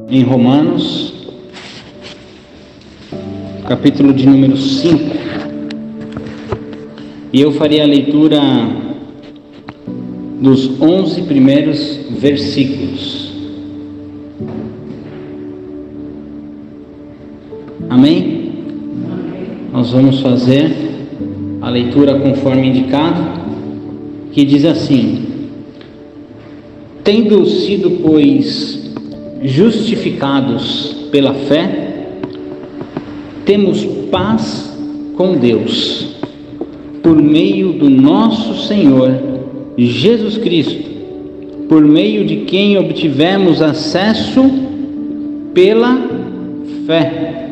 Em Romanos, capítulo de número 5, e eu farei a leitura dos 11 primeiros versículos. Amém? Nós vamos fazer a leitura conforme indicado, que diz assim: tendo sido, pois, justificados pela fé, temos paz com Deus, por meio do nosso Senhor Jesus Cristo, por meio de quem obtivemos acesso pela fé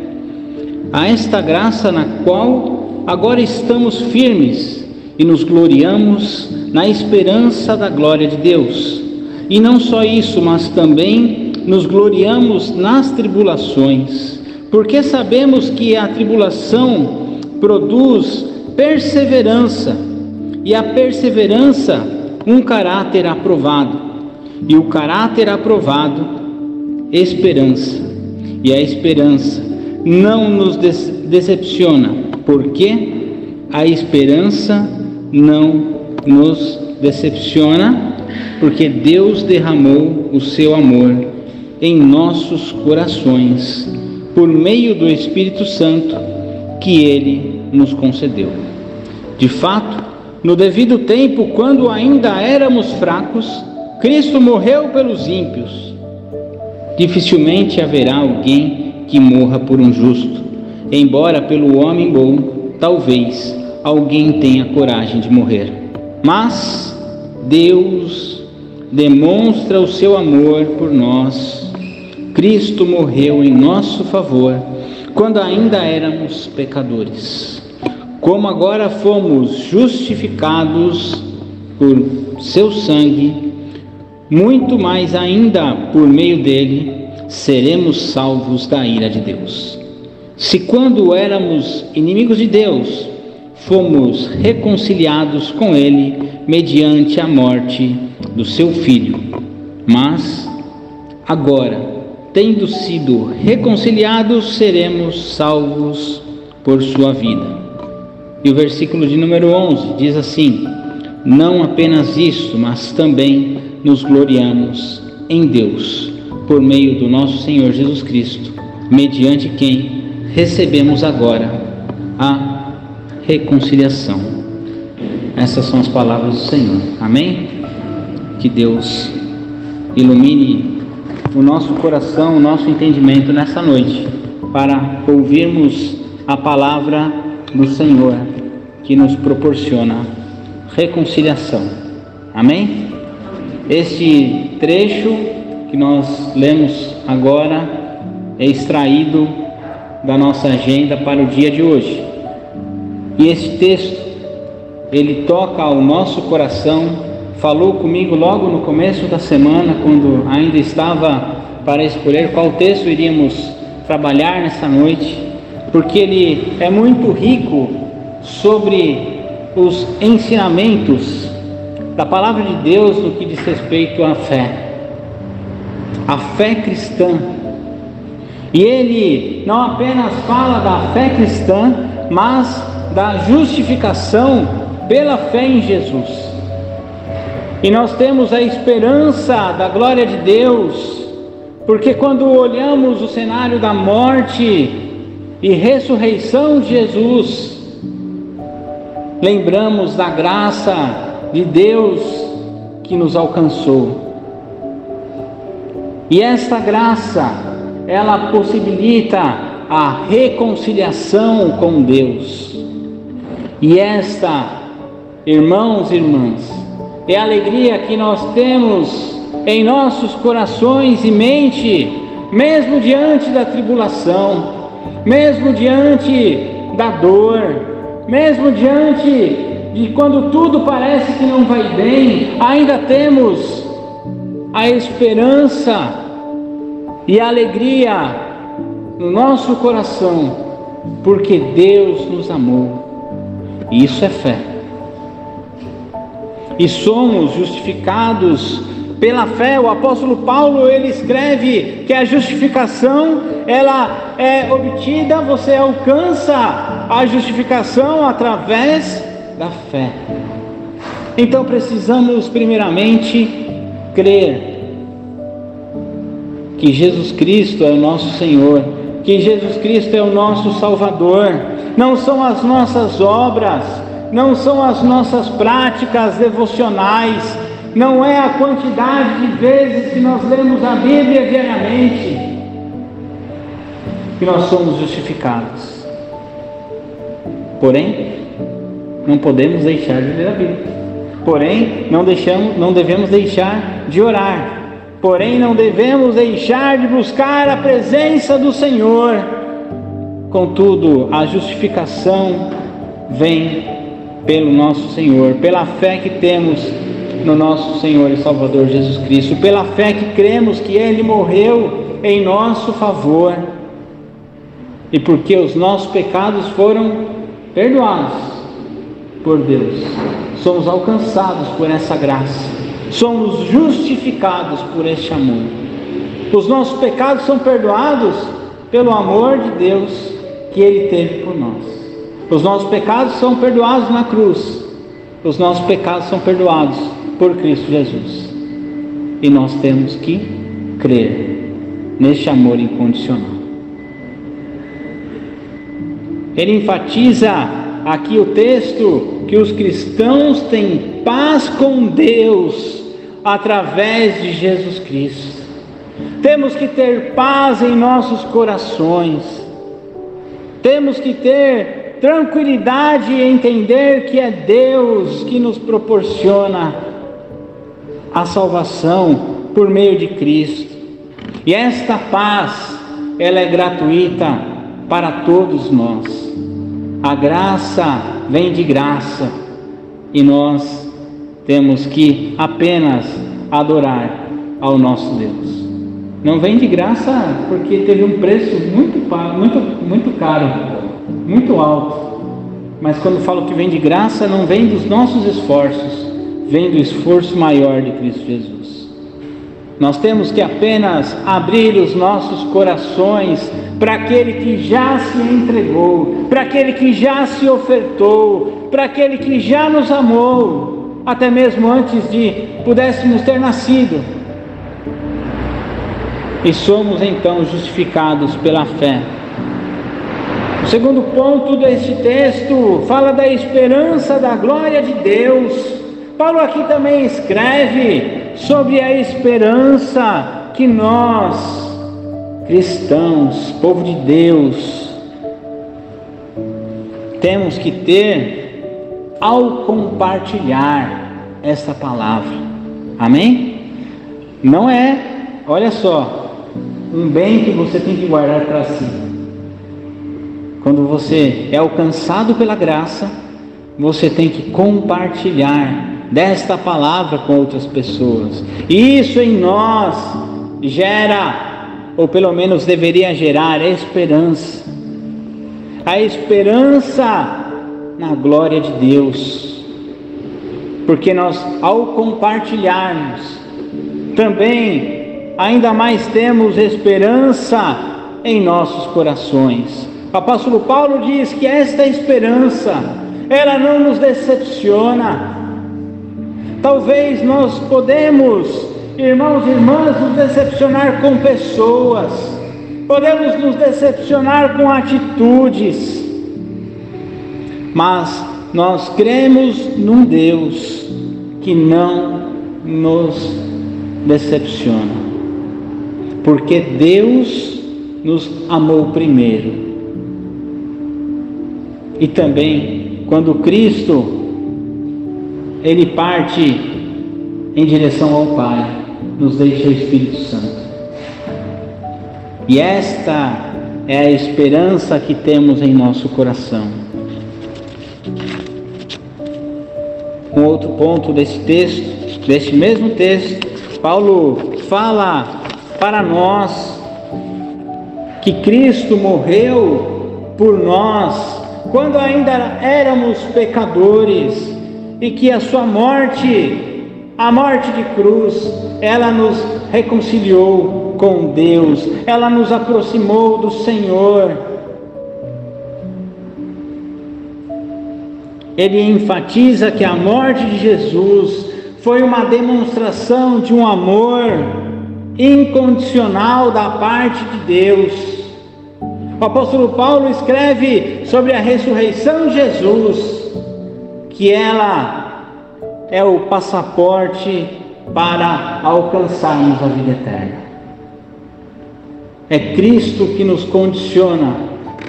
a esta graça na qual agora estamos firmes e nos gloriamos na esperança da glória de Deus. E não só isso, mas também nos gloriamos nas tribulações, porque sabemos que a tribulação produz perseverança, e a perseverança um caráter aprovado, e o caráter aprovado esperança, e a esperança não nos decepciona, porque a esperança não nos decepciona, porque Deus derramou o seu amor em nossos corações, por meio do Espírito Santo que Ele nos concedeu. De fato, no devido tempo, quando ainda éramos fracos, Cristo morreu pelos ímpios. Dificilmente haverá alguém que morra por um justo, embora pelo homem bom, talvez alguém tenha coragem de morrer. Mas Deus demonstra o seu amor por nós. Cristo morreu em nosso favor, quando ainda éramos pecadores. Como agora fomos justificados por seu sangue, muito mais ainda por meio dele seremos salvos da ira de Deus. Se quando éramos inimigos de Deus, fomos reconciliados com ele mediante a morte do seu Filho, mas agora, tendo sido reconciliados, seremos salvos por sua vida. E o versículo de número 11 diz assim: não apenas isso, mas também nos gloriamos em Deus, por meio do nosso Senhor Jesus Cristo, mediante quem recebemos agora a reconciliação. Essas são as palavras do Senhor. Amém? Que Deus ilumine o nosso coração, o nosso entendimento nessa noite, para ouvirmos a palavra do Senhor, que nos proporciona reconciliação. Amém? Este trecho que nós lemos agora é extraído da nossa agenda para o dia de hoje. E esse texto, ele toca ao nosso coração. Falou comigo logo no começo da semana, quando ainda estava para escolher qual texto iríamos trabalhar nessa noite, porque ele é muito rico sobre os ensinamentos da palavra de Deus no que diz respeito à fé cristã. E ele não apenas fala da fé cristã, mas da justificação pela fé em Jesus. E nós temos a esperança da glória de Deus, porque quando olhamos o cenário da morte e ressurreição de Jesus, lembramos da graça de Deus que nos alcançou. E esta graça, ela possibilita a reconciliação com Deus. E esta, irmãos e irmãs, é a alegria que nós temos em nossos corações e mente, mesmo diante da tribulação, mesmo diante da dor, mesmo diante de quando tudo parece que não vai bem, ainda temos a esperança e a alegria no nosso coração, porque Deus nos amou. Isso é fé. E somos justificados pela fé. O apóstolo Paulo, ele escreve que a justificação, ela é obtida, você alcança a justificação através da fé. Então precisamos primeiramente crer que Jesus Cristo é o nosso Senhor, que Jesus Cristo é o nosso Salvador. Não são as nossas obras, não são as nossas práticas devocionais, não é a quantidade de vezes que nós lemos a Bíblia diariamente que nós somos justificados. Porém, não podemos deixar de ler a Bíblia. Porém, não devemos deixar de orar. Porém, não devemos deixar de buscar a presença do Senhor. Contudo, a justificação vem pelo nosso Senhor, pela fé que temos no nosso Senhor e Salvador Jesus Cristo, pela fé que cremos que Ele morreu em nosso favor, e porque os nossos pecados foram perdoados por Deus, somos alcançados por essa graça, somos justificados por este amor. Os nossos pecados são perdoados pelo amor de Deus que Ele teve por nós. Os nossos pecados são perdoados na cruz, os nossos pecados são perdoados por Cristo Jesus, e nós temos que crer neste amor incondicional. Ele enfatiza aqui o texto que os cristãos têm paz com Deus através de Jesus Cristo. Temos que ter paz em nossos corações, temos que ter tranquilidade e entender que é Deus que nos proporciona a salvação por meio de Cristo. E esta paz, ela é gratuita para todos nós. A graça vem de graça, e nós temos que apenas adorar ao nosso Deus. Não vem de graça porque teve um preço muito caro, muito alto. Mas quando falo que vem de graça, não vem dos nossos esforços, vem do esforço maior de Cristo Jesus. Nós temos que apenas abrir os nossos corações para aquele que já se entregou, para aquele que já se ofertou, para aquele que já nos amou, até mesmo antes de pudéssemos ter nascido. E somos então justificados pela fé. O segundo ponto deste texto fala da esperança da glória de Deus. Paulo aqui também escreve sobre a esperança que nós, cristãos, povo de Deus, temos que ter ao compartilhar esta palavra. Amém? Não é, olha só, um bem que você tem que guardar para si. Quando você é alcançado pela graça, você tem que compartilhar desta palavra com outras pessoas. E isso em nós gera, ou pelo menos deveria gerar, esperança. A esperança na glória de Deus. Porque nós, ao compartilharmos, também ainda mais temos esperança em nossos corações. O apóstolo Paulo diz que esta esperança, ela não nos decepciona. Talvez nós podemos, irmãos e irmãs, nos decepcionar com pessoas, podemos nos decepcionar com atitudes, mas nós cremos num Deus que não nos decepciona, porque Deus nos amou primeiro. E também, quando Cristo, Ele parte em direção ao Pai, nos deixa o Espírito Santo. E esta é a esperança que temos em nosso coração. Um outro ponto desse texto, deste mesmo texto, Paulo fala para nós que Cristo morreu por nós quando ainda éramos pecadores, e que a sua morte A morte de cruz, ela nos reconciliou com Deus, ela nos aproximou do Senhor. Ele enfatiza que a morte de Jesus foi uma demonstração de um amor incondicional da parte de Deus. O apóstolo Paulo escreve sobre a ressurreição de Jesus, que ela é o passaporte para alcançarmos a vida eterna. É Cristo que nos condiciona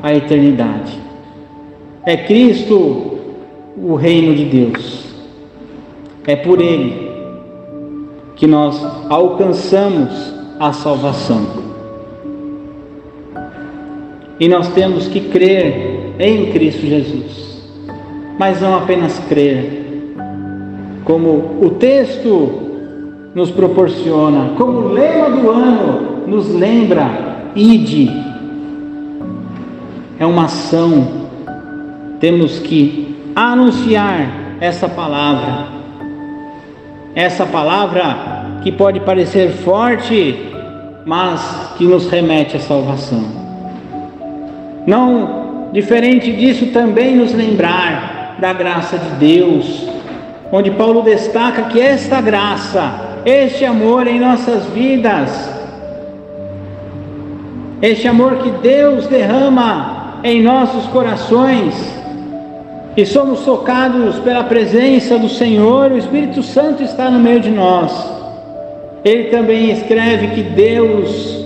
à eternidade. É Cristo o reino de Deus. É por Ele que nós alcançamos a salvação. E nós temos que crer em Cristo Jesus, mas não apenas crer, como o texto nos proporciona, como o lema do ano nos lembra: ide. É uma ação, temos que anunciar essa palavra que pode parecer forte, mas que nos remete à salvação. Não diferente disso, também nos lembrar da graça de Deus, onde Paulo destaca que esta graça, este amor em nossas vidas, este amor que Deus derrama em nossos corações, e somos tocados pela presença do Senhor, o Espírito Santo está no meio de nós. Ele também escreve que Deus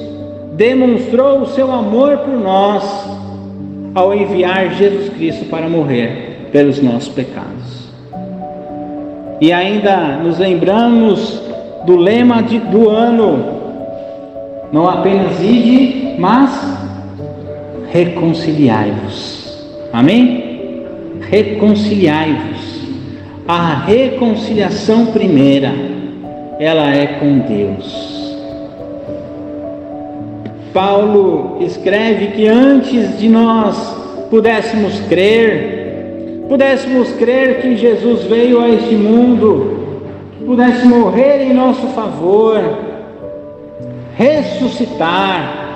demonstrou o seu amor por nós ao enviar Jesus Cristo para morrer pelos nossos pecados. E ainda nos lembramos do lema do ano: não apenas ide, mas reconciliai-vos. Amém? Reconciliai-vos. A reconciliação primeira, ela é com Deus. Paulo escreve que antes de nós pudéssemos crer que Jesus veio a este mundo, que pudesse morrer em nosso favor, ressuscitar,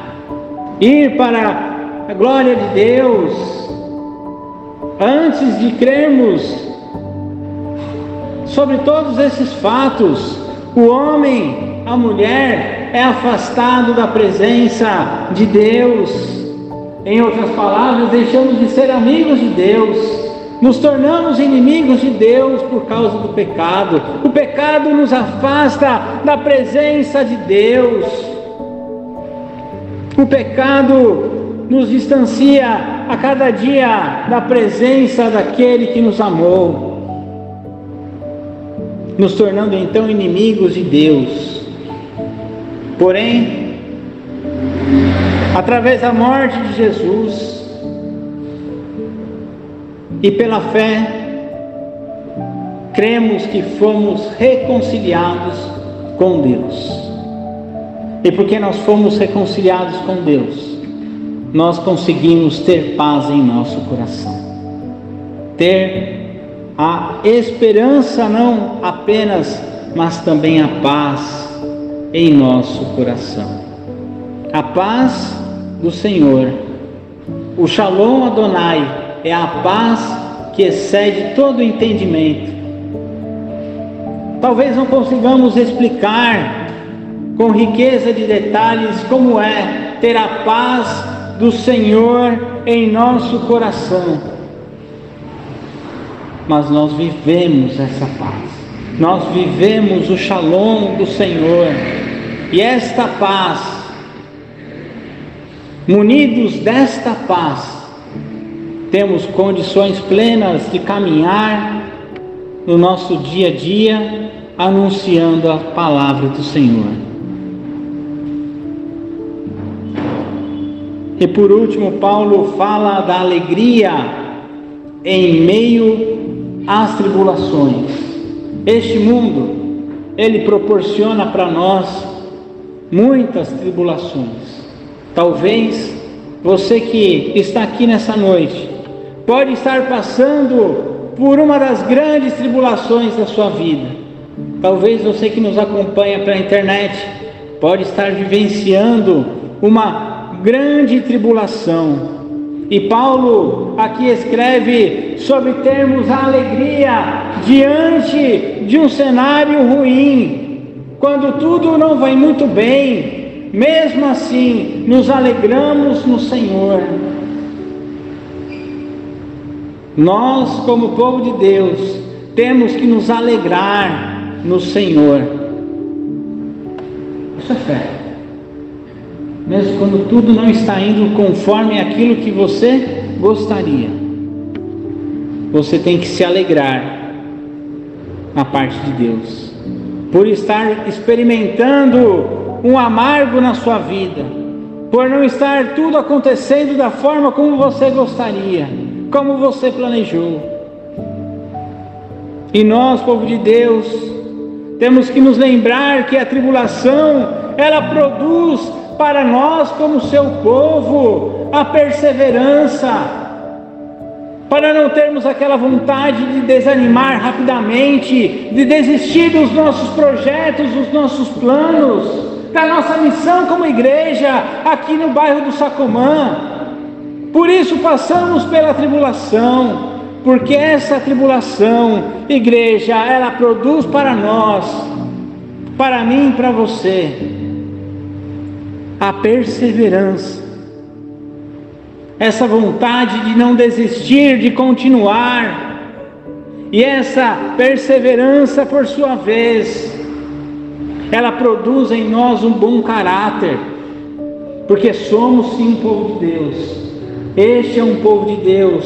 ir para a glória de Deus, antes de crermos sobre todos esses fatos, o homem, a mulher, é afastado da presença de Deus. Em outras palavras, deixamos de ser amigos de Deus, nos tornamos inimigos de Deus por causa do pecado. O pecado nos afasta da presença de Deus. O pecado nos distancia a cada dia da presença daquele que nos amou, nos tornando então inimigos de Deus. Porém, através da morte de Jesus e pela fé, cremos que fomos reconciliados com Deus. E porque nós fomos reconciliados com Deus, nós conseguimos ter paz em nosso coração, ter a esperança não apenas, mas também a paz em nosso coração. A paz do Senhor, o Shalom Adonai, é a paz que excede todo o entendimento. Talvez não consigamos explicar com riqueza de detalhes como é ter a paz do Senhor em nosso coração, mas nós vivemos essa paz, nós vivemos o Shalom do Senhor. E esta paz, munidos desta paz, temos condições plenas de caminhar no nosso dia a dia, anunciando a palavra do Senhor. E por último, Paulo fala da alegria em meio às tribulações. Este mundo, ele proporciona para nós muitas tribulações. Talvez você que está aqui nessa noite pode estar passando por uma das grandes tribulações da sua vida. Talvez você que nos acompanha pela internet pode estar vivenciando uma grande tribulação. E Paulo aqui escreve sobre termos a alegria diante de um cenário ruim. Quando tudo não vai muito bem, mesmo assim nos alegramos no Senhor. Nós, como povo de Deus, temos que nos alegrar no Senhor. Isso é fé. Mesmo quando tudo não está indo conforme aquilo que você gostaria, você tem que se alegrar na parte de Deus, por estar experimentando um amargo na sua vida, por não estar tudo acontecendo da forma como você gostaria, como você planejou. E nós, povo de Deus, temos que nos lembrar que a tribulação, ela produz para nós, como seu povo, a perseverança, para não termos aquela vontade de desanimar rapidamente, de desistir dos nossos projetos, dos nossos planos, da nossa missão como igreja aqui no bairro do Sacomã. Por isso passamos pela tribulação, porque essa tribulação, igreja, ela produz para nós, para mim e para você, a perseverança, essa vontade de não desistir, de continuar. E essa perseverança, por sua vez, ela produz em nós um bom caráter, porque somos sim um povo de Deus. Este é um povo de Deus,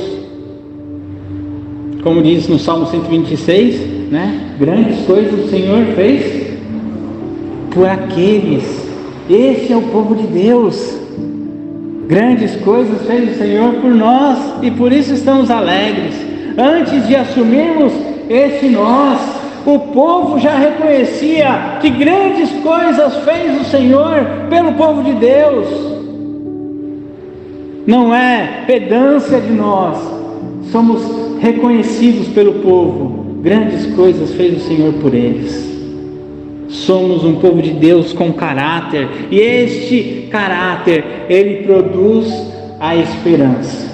como diz no Salmo 126, né? Grandes coisas o Senhor fez por aqueles. Este é o povo de Deus. Grandes coisas fez o Senhor por nós, e por isso estamos alegres. Antes de assumirmos este nós, o povo já reconhecia que grandes coisas fez o Senhor pelo povo de Deus. Não é pedância de nós, somos reconhecidos pelo povo. Grandes coisas fez o Senhor por eles. Somos um povo de Deus com caráter, e este caráter, ele produz a esperança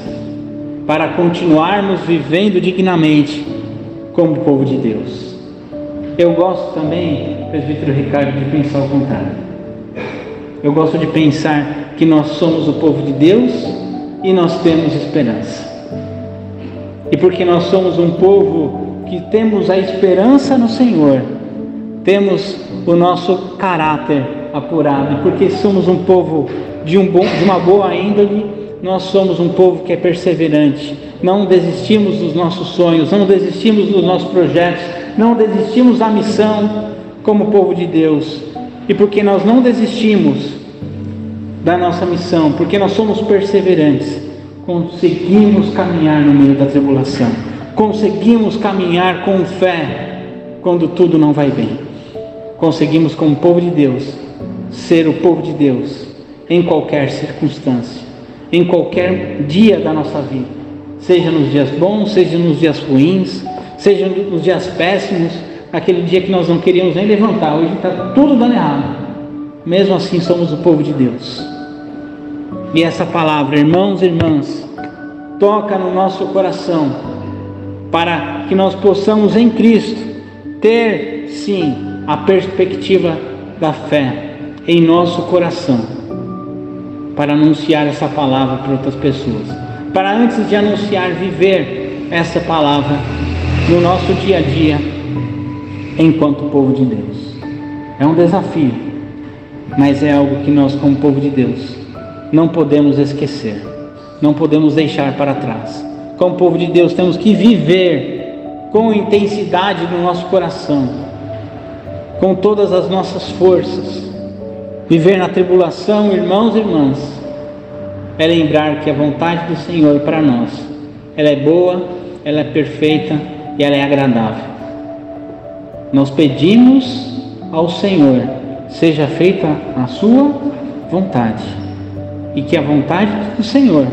para continuarmos vivendo dignamente como povo de Deus. Eu gosto também, presbítero Ricardo, de pensar o contrário. Eu gosto de pensar que nós somos o povo de Deus e nós temos esperança. E porque nós somos um povo que temos a esperança no Senhor, temos o nosso caráter apurado. E porque somos um povo de uma boa índole, nós somos um povo que é perseverante. Não desistimos dos nossos sonhos, não desistimos dos nossos projetos, não desistimos da missão como povo de Deus. E porque nós não desistimos da nossa missão, porque nós somos perseverantes, conseguimos caminhar no meio da tribulação, conseguimos caminhar com fé quando tudo não vai bem. Conseguimos, como povo de Deus, ser o povo de Deus em qualquer circunstância, em qualquer dia da nossa vida, seja nos dias bons, seja nos dias ruins, seja nos dias péssimos, aquele dia que nós não queríamos nem levantar, hoje está tudo dando errado. Mesmo assim somos o povo de Deus. E essa palavra, irmãos e irmãs, toca no nosso coração, para que nós possamos em Cristo ter sim a perspectiva da fé em nosso coração, para anunciar essa palavra para outras pessoas, para antes de anunciar, viver essa palavra no nosso dia a dia enquanto povo de Deus. É um desafio, mas é algo que nós, como povo de Deus, não podemos esquecer, não podemos deixar para trás. Como povo de Deus, temos que viver com intensidade no nosso coração, com todas as nossas forças. Viver na tribulação, irmãos e irmãs, é lembrar que a vontade do Senhor para nós, ela é boa, ela é perfeita e ela é agradável. Nós pedimos ao Senhor, seja feita a sua vontade, e que a vontade do Senhor,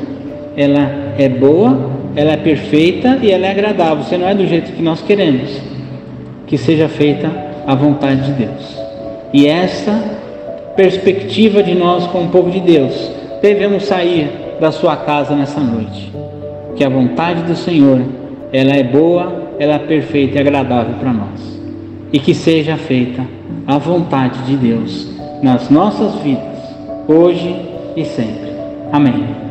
ela é boa, ela é perfeita e ela é agradável. Você não é do jeito que nós queremos, que seja feita a vontade de Deus. E essa perspectiva de nós como povo de Deus, devemos sair da sua casa nessa noite. Que a vontade do Senhor, ela é boa, ela é perfeita e agradável para nós. E que seja feita a vontade de Deus nas nossas vidas, hoje e sempre. Amém.